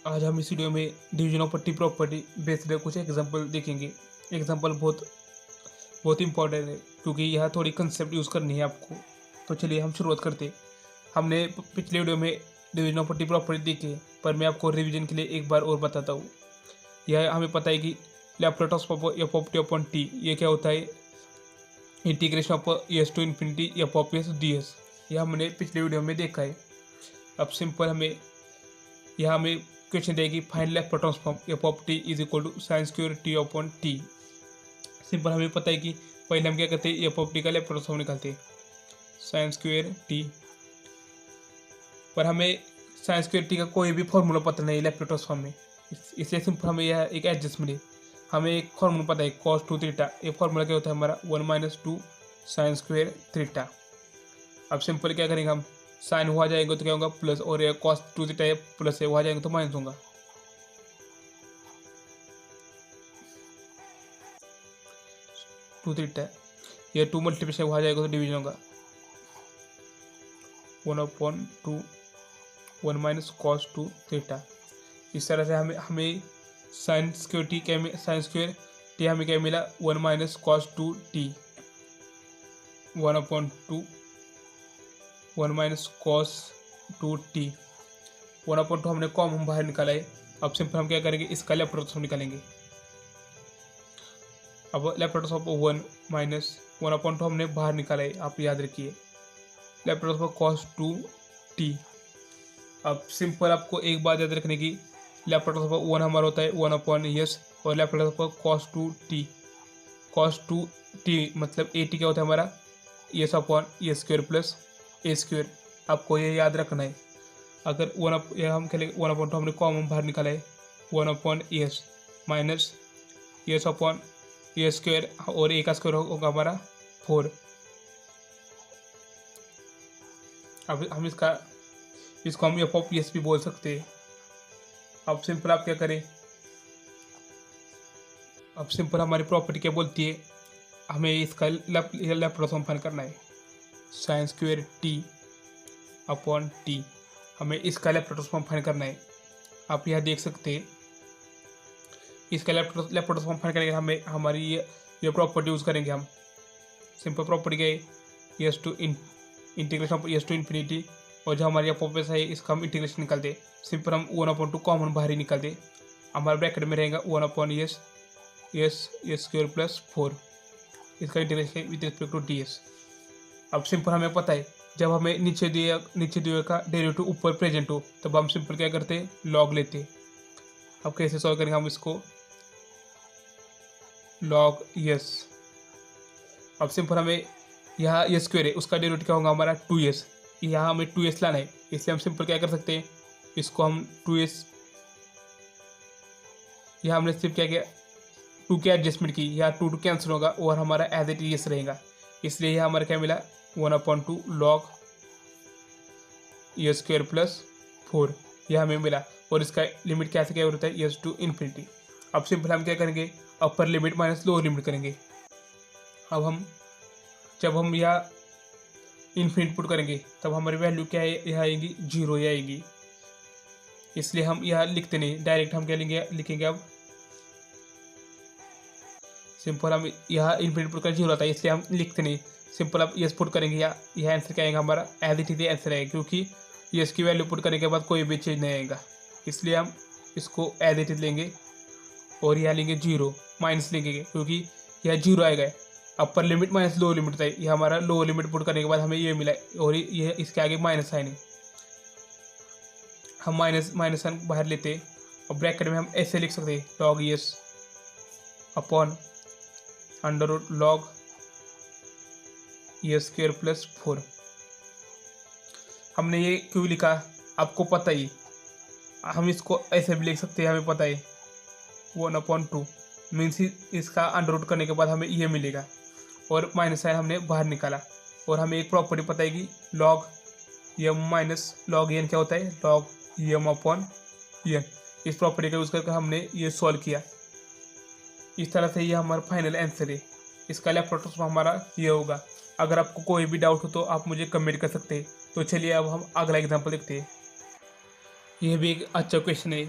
आज हम इस वीडियो में डिवीजन ऑफ पट्टी प्रॉपर्टी बेस्ड कुछ एग्जांपल देखेंगे। एग्जांपल बहुत बहुत इंपॉर्टेंट है क्योंकि यह थोड़ी कंसेप्ट यूज़ करनी है आपको। तो चलिए हम शुरुआत करते हैं। हमने पिछले वीडियो में डिवीजन ऑफ पट्टी प्रॉपर्टी देखी है, पर मैं आपको रिवीजन के लिए एक बार और बताता हूँ। यह हमें पता है कि Laplace F of T upon T ये क्या होता है, integration of S to infinity F of S D S. यह हमने पिछले वीडियो में देखा है। अब सिंपल हमें क्वेश्चन देगी find Laplace transform F of T is equal to sine square T upon T. Simple हमें पता है कि पहले हम क्या करते हैं, एफ ऑफ टी का लैप्लास ट्रांसफॉर्म निकालते हैं साइन स्क्वायर टी। पर हमें साइन स्क्वायर टी का कोई भी फॉर्मूला पता नहीं लैप्लास ट्रांसफॉर्म में, इसलिए सिंपल हमें यह एक एडजस्टमेंट है। हमें एक फॉर्मूला पता है कॉस टू थीटा। ये फॉर्मूला क्या होता है हमारा 1 minus two sine square theta. अब सिंपल क्या करेंगे, हम साइन हुआ जाएगा तो क्या होगा प्लस, और ये कॉस टू थीटा प्लस है, हुआ जाएगा तो माइनस होगा। टू थीटा ये टू मल्टीप्लिकेशन हुआ जाएगा तो डिवीजन होगा 1/2 1 माइनस कॉस टू थीटा। इस तरह से हमें साइन स्क्वायर टी क्या, साइन स्क्वायर टी हमें क्या मिला 1 minus cos two T 1/2 1 minus cos two T 1/2 हमने कॉमन बाहर निकाला है। अब सिंपल हम क्या करेंगे, इसका लैप्लास ट्रांसफॉर्म निकालेंगे। अब लैप्लास ऑफ 1 माइनस 1/2 हमने बाहर निकाला है, आप याद रखिए Laplace of cos two T. अब सिंपल आपको एक बात याद रखने की, लैप्लास ऑफ 1 हमारा होता है 1/s और Laplace of cos two T मतलब ए टी क्या होता है हमारा एस अपॉन ए स्क्वायर प्लस ए स्क्वायर। आपको ये याद रखना है। अगर हम खेलेंगे 1/2 हमने कॉमन बाहर निकाला है 1/s माइनस एस अपॉन ए स्क्वायर और ए का स्क्वायर होगा हमारा 4। अब हम इसको हम एफ ऑफ एस भी बोल सकते हैं। अब सिंपल आप क्या करें, अब सिंपल हमारी प्रॉपर्टी क्या बोलती है, हमें इसका लैप्लास ट्रांसफॉर्म फाइंड करना है sign square T upon T. हमें इसका लैप्लास ट्रांसफॉर्म फाइंड करना है। आप यह देख सकते हैं, इसका लैप्लास ट्रांसफॉर्म फाइंड करेंगे हमें हमारी ये प्रॉपर्टी यूज़ करेंगे हम। सिंपल प्रॉपर्टी क्या है, S to integration of S to infinity, और जो हमारी एफ है इसका हम इंटीग्रेशन निकालते। सिंपल हम 1/2 कॉमन बाहर ही निकालते, हमारे ब्रैकेट में रहेगा 1/s स्क्वायर प्लस 4। इसका integration with respect to d s. अब सिंपल हमें पता है जब हमें नीचे दिए का डेरिवेटिव ऊपर प्रेजेंट हो तब हम सिंपल क्या करते हैं, लॉग लेते। अब कैसे सॉल्व करेंगे हम इसको, लॉग यस। अब सिंपल हमें यहाँ ये स्क्वायर है उसका डेरिवेटिव क्या होगा हमारा 2s। यहाँ हमें 2s लाना है, इसलिए हम सिंपल क्या कर सकते हैं, इसको हम 2s यहाँ हमने सिर्फ क्या किया 2 की एडजस्टमेंट की, यहाँ 2 कैंसिल होगा और हमारा एज इट इज रहेगा। इसलिए यह हमारा क्या मिला 1/2 लॉग ए स्क्वायर प्लस 4 यह हमें मिला। और इसका लिमिट कैसे क्या होता है, एस टू इन्फिनिटी। अब सिंपल हम क्या करेंगे, अपर लिमिट माइनस लोअर लिमिट करेंगे। अब जब हम यहाँ इन्फिनिट पुट करेंगे तब हमारी वैल्यू क्या है, यह आएगी 0 ही आएगी। इसलिए हम यहाँ लिखते नहीं, डायरेक्ट हम क्या लिखेंगे अब सिंपल हम यहाँ इन्फिनिट पुट कर 0 आता है, इसलिए हम लिखते नहीं। सिंपल अब यस पुट करेंगे, यह आंसर क्या आएगा हमारा एज इट इज आंसर आएगा, क्योंकि यस की वैल्यू पुट करने के बाद कोई भी चेंज नहीं आएगा। इसलिए हम इसको एज इट इज लेंगे और यहाँ लेंगे 0 माइनस लेंगे क्योंकि यह 0 आएगा। अपर लिमिट माइनस लोअर लिमिट था, ये हमारा लोअर लिमिट पुट करने के बाद हमें ये मिला और ये इसके आगे माइनस साइन है। हम माइनस साइन बाहर लेते और ब्रैकेट में हम ऐसे लिख सकते हैं log S upon under root log A square plus 4। हमने ये क्यों लिखा आपको पता ही, हम इसको ऐसे भी लिख सकते हैं, हमें पता है 1/2 मीन्स इसका अंडर रूट करने के बाद हमें ये मिलेगा और माइनस साइन हमने बाहर निकाला। और हमें एक प्रॉपर्टी पता है कि log m minus log n क्या होता है, लॉग एम अपॉन एन। इस प्रॉपर्टी का यूज़ करके हमने ये सॉल्व किया। इस तरह से ये हमारा फाइनल आंसर है। इसका लैप्लास ट्रांसफॉर्म हमारा ये होगा। अगर आपको कोई भी डाउट हो तो आप मुझे कमेंट कर सकते हैं। तो चलिए अब हम अगला एग्जांपल देखते हैं। यह भी एक अच्छा क्वेश्चन है।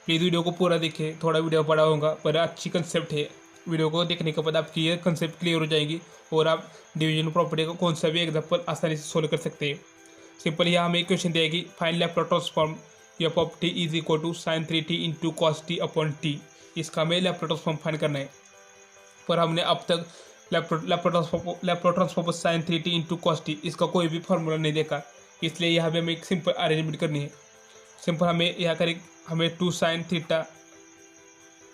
प्लीज़ वीडियो को पूरा देखें, थोड़ा वीडियो बड़ा होगा पर अच्छी कंसेप्ट है। वीडियो को देखने के बाद आपकी ये कंसेप्ट क्लियर हो जाएगी और आप डिवीजन प्रॉपर्टी का कौन सा भी एग्जाम्पल आसानी से सोल्व कर सकते हैं। सिंपल यहाँ हमें क्वेश्चन देगी, find Laplace transform F of T is equal to sine 3t into cos t upon t. इसका हमें लैप्लास ट्रांसफॉर्म फाइंड करना है, पर हमने अब तक Laplace transform sine 3t into cos t इसका कोई भी फार्मूला नहीं देखा, इसलिए यहाँ पे हमें एक सिंपल अरेंजमेंट करनी है। सिंपल हमें यहाँ करें, हमें 2 sin theta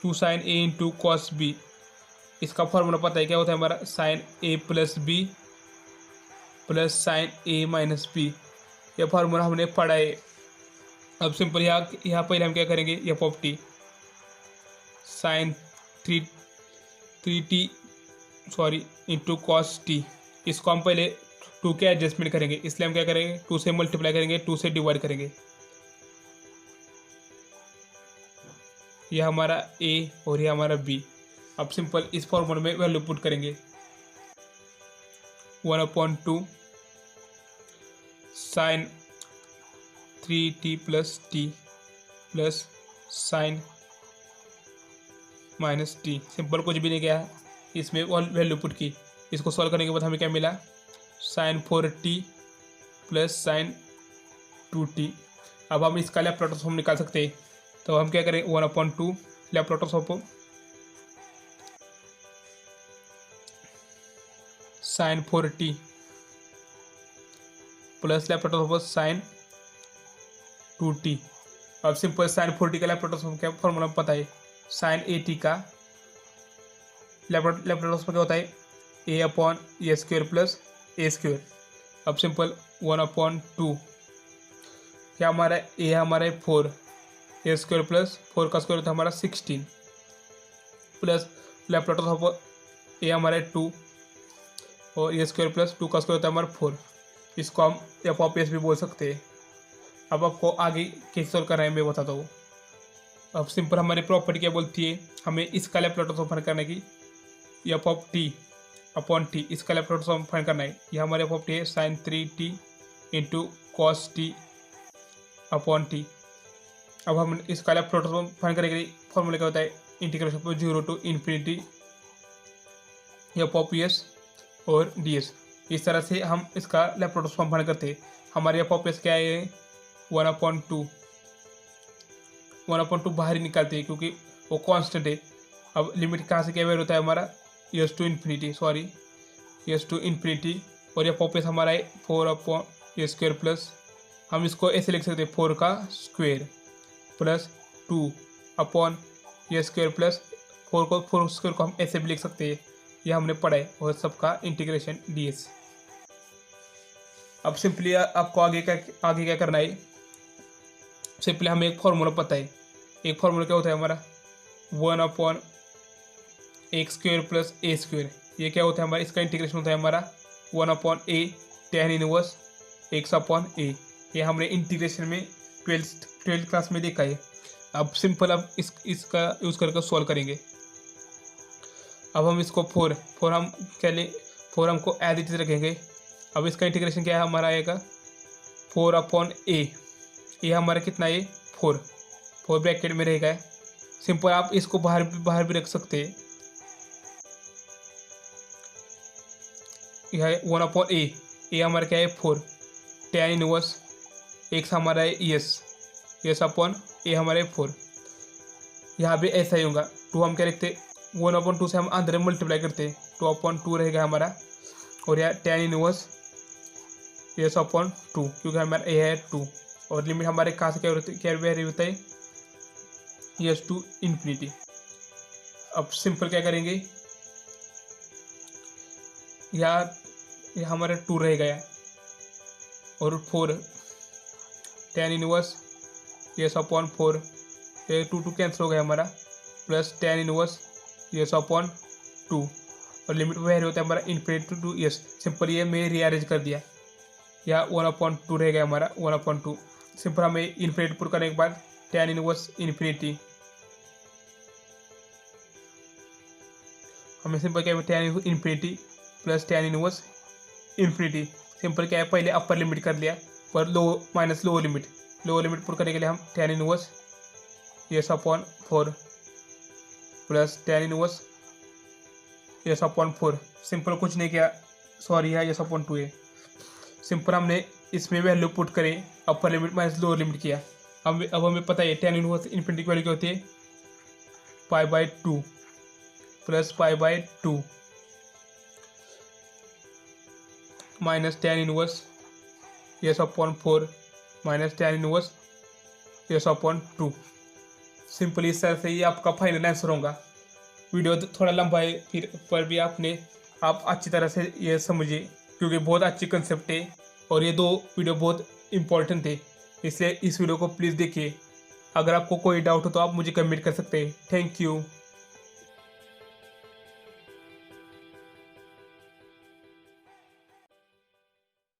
2 sin a into cos b, इसका फार्मूला पता है क्या होता है हमारा, sine a plus b plus sine a minus b. यह फार्मूला हमने पढ़ा है। अब सिंपल यहाँ पहले हम क्या करेंगे, f of t sine 3t into cos t, इसको हम पहले 2 के एडजस्टमेंट करेंगे, इसलिए हम क्या करेंगे 2 से मल्टीप्लाई करेंगे, 2 से डिवाइड करेंगे। यह हमारा a और यह हमारा b। अब सिंपल इस फॉर्मूले में वैल्यू पुट करेंगे, 1/2 sine 3t plus t plus sine minus t. Simple कुछ भी नहीं गया, इसमें वैल्यू पुट की। इसको सॉल्व करने के बाद हमें क्या मिला, sign 4t plus sign 2t। अब हम इसका लैप्लास ट्रांसफॉर्म निकाल सकते हैं, तो हम क्या करें 1/2 Laplace transform sine 4t plus Laplace transform sine 2t। अब सिंपल साइन 4t का लैप्लास ट्रांसफॉर्म क्या फॉर्मूला पता है, साइन 8t का लैप्लास ट्रांसफॉर्म क्या होता है, a upon A square plus A square. अब सिंपल 1/2 क्या हमारा a हमारा है 4, ए स्क्वायर प्लस 4 का स्क्वायर होता है हमारा 16 प्लस लैप्लास ट्रांसफॉर्म a हमारा है 2 और ए स्क्वायर प्लस 2 का स्क्वायर होता है हमारा 4। इसको हम एफ ऑफ एस भी बोल सकते हैं। अब आपको आगे कैसे सॉल्व करना है मैं बताता हूँ। अब सिंपल हमारी प्रॉपर्टी क्या बोलती है, हमें इसका लैप्लास ट्रांसफॉर्म फाइंड करने की, f of T upon t, इसका लैप्लास ट्रांसफॉर्म फाइंड करना है। यह हमारे एफ ऑफ टी है sine 3t into cos t upon t. अब हम इसका लैप्लास ट्रांसफॉर्म फाइंड करेंगे, फॉर्मूला क्या होता है, integration of 0 to infinity F of s और डी एस। इस तरह से हम इसका लैप्लास ट्रांसफॉर्म फाइंड करते हैं। हमारे एफ ऑफ एस क्या है 1/2 बाहर ही निकालते हैं क्योंकि वो कांस्टेंट है। अब लिमिट कहाँ से क्या वेर होता है हमारा, एस टू इन्फिनिटी और एफ ऑफ एस हमारा है 4/a² प्लस, हम इसको ऐसे लिख सकते हैं 4 का square plus 2/a² plus 4 square को हम ऐसे भी लिख सकते हैं। यह हमने पढ़ा है और सबका इंटीग्रेशन ds। अब सिंपली आपको आगे क्या करना है, सिंपली हमें एक फार्मूला पता है। एक फार्मूला क्या होता है हमारा 1/x² प्लस a²। ये क्या होता है हमारा, इसका इंटीग्रेशन होता है हमारा 1/a tan इनवर्स x/a। ये हमने इंटीग्रेशन में 12th क्लास में देखा है। अब सिंपल अब इसका यूज़ करके सॉल्व करेंगे। अब हम इसको 4 हम क्या ले 4 हमको एज इट इज रखेंगे। अब इसका इंटीग्रेशन क्या है हमारा आएगा 4/a। ये हमारा कितना है 4 ब्रैकेट में रहेगा। सिंपल आप इसको बाहर भी रख सकते हैं। यह है 1/a, ये हमारा क्या है 4 tan इनवर्स x हमारा है यस अपॉन a हमारा है 4। यहाँ भी ऐसा ही होगा। 2 हम क्या लिखते 1/2 से हम अंदर मल्टीप्लाई करते हैं, 2/2 रहेगा हमारा और यह tan इनवर्स यस अपॉन 2 क्योंकि हमारा a है 2 और लिमिट हमारे कहाँ से क्या वेरी होता है यस टू इन्फिनिटी। अब सिंपल क्या करेंगे, यहाँ हमारा 2 रहेगा और 4 tan इनवर्स यस अपॉन 4, ये 2 कैंसिल हो गया हमारा plus tan inverse S upon 2 और लिमिट वेरी होता है हमारा इन्फिनिटी टू यस। सिंपल ये मैं रीअरेंज कर दिया, यह 1/2 रहेगा हमारा 1/2। सिंपल हमें इन्फिनिटी पुट करने के बाद tan इनवर्स इन्फिनिटी, हमें सिंपल क्या है tan infinity plus tan inverse infinity. Simple क्या है पहले अपर लिमिट कर लिया पर लो माइनस लोअर लिमिट पुट करने के लिए हम tan inverse S upon 4 plus tan inverse S upon 4। Simple कुछ नहीं किया, सॉरी है, यस अपॉन 2 है। सिंपल हमने इसमें वैल्यू पुट करें, upper limit minus lower limit किया। अब हमें पता है tan इनवर्स इन्फिनिटी की वैल्यू क्या होती है, π/2 plus π/2 minus tan inverse S upon 4 minus tan inverse S upon 2। Simply इस तरह से ये आपका फाइनल आंसर होगा। वीडियो थोड़ा लंबा है फिर पर भी आप अच्छी तरह से ये समझिए, क्योंकि बहुत अच्छी कंसेप्ट है और ये 2 वीडियो बहुत इंपॉर्टेंट है, इसलिए इस वीडियो को प्लीज़ देखिए। अगर आपको कोई डाउट हो तो आप मुझे कमेंट कर सकते हैं। Thank you.